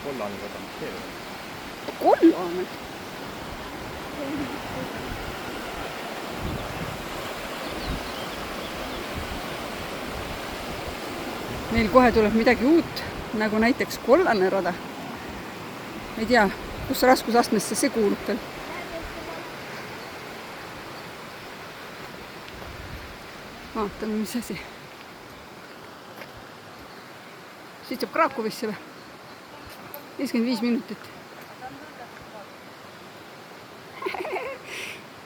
Kollane rada, mis see on? Kollane? Meil kohe tuleb midagi uut, nagu näiteks kollane rada. Ei tea, kus raskusastmesse see kuulub veel. Vaatame, mis asi. Siit saab Krakowisse või? 55 minutit.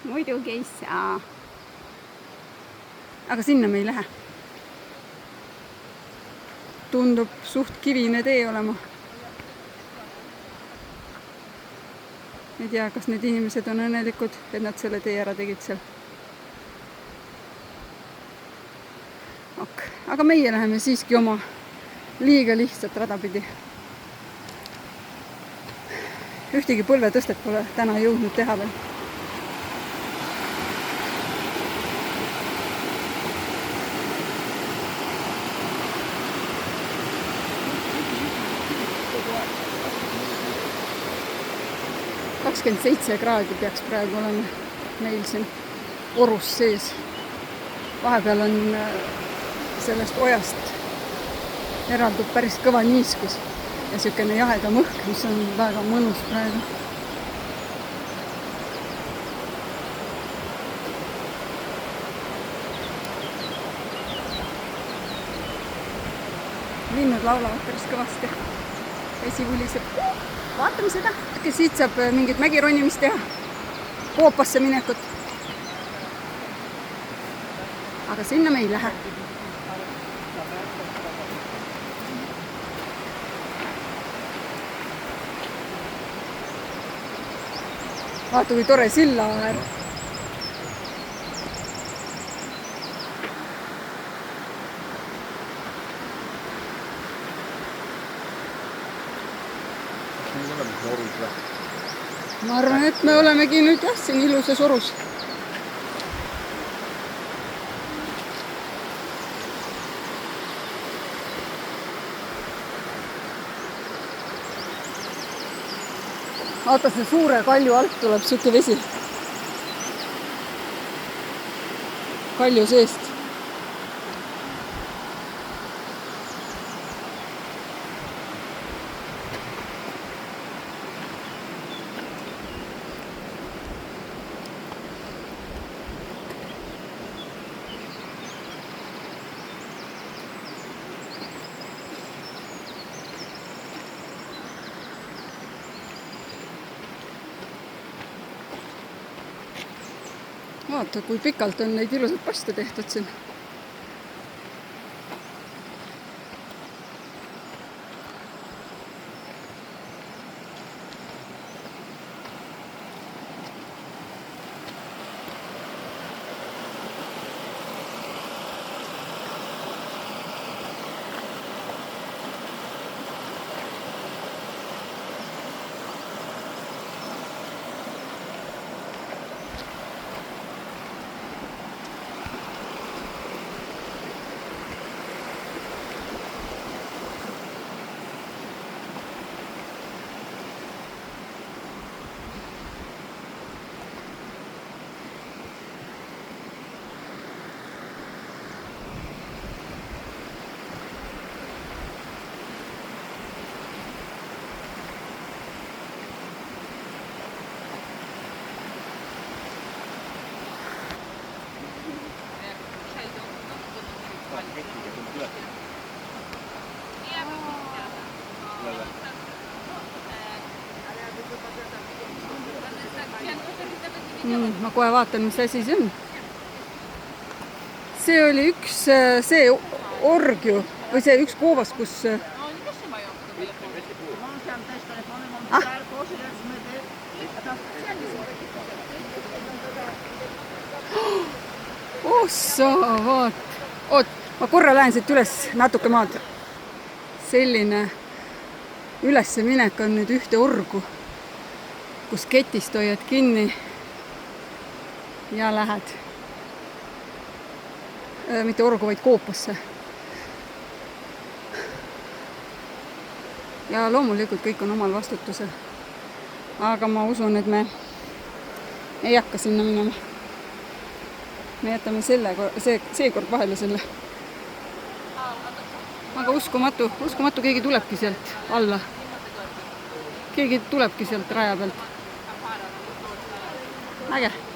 Muidugi ei saa. Aga sinna me ei lähe. Tundub suht kivine tee olema. Ei tea, kas need inimesed on õnnelikud, et nad selle tee ära tegid seal. Aga meie läheme siiski oma liiga lihtsat rada pidi. Ühtegi põlvetõstet pole täna jõudnud teha veel. – 27 kraadi peaks praegu olema meil siin orus sees. Vahepeal on sellest ojast eraldub päris kõva niiskus ja siukene jahedam õhk, mis on väga mõnus praegu. Linnud laulavad päris kõvasti. Vesi vuliseb. Vaatame seda. Siit saab mingit mägironimist teha. Koopasse minekut. Aga sinna me ei lähe. Vaata, kui tore silla äär. Ma arvan, et me olemegi nüüd jah, siin ilusas orus. Vaata, see suure kalju alt tuleb siuke vesi. Kalju seest. Vaata, kui pikalt on neid ilusat paste tehtud siin. Ma kohe vaatan, mis asi see on. See oli üks see org ju, või see üks koovas, kus... Ossa, vaat. Oot, ma korra lähen siit üles natuke maad. Selline ülesse minek on nüüd ühte orgu, kus ketist hoiad kinni ja lähed. Mitte orgu, vaid koopasse. ja loomulikult kõik on omal vastutusel. Aga ma usun, et me ei hakka sinna minema. Me jätame seekord vahele selle. Aga uskumatu, keegi tulebki sealt alla. Keegi tulebki sealt raja pealt. Äge.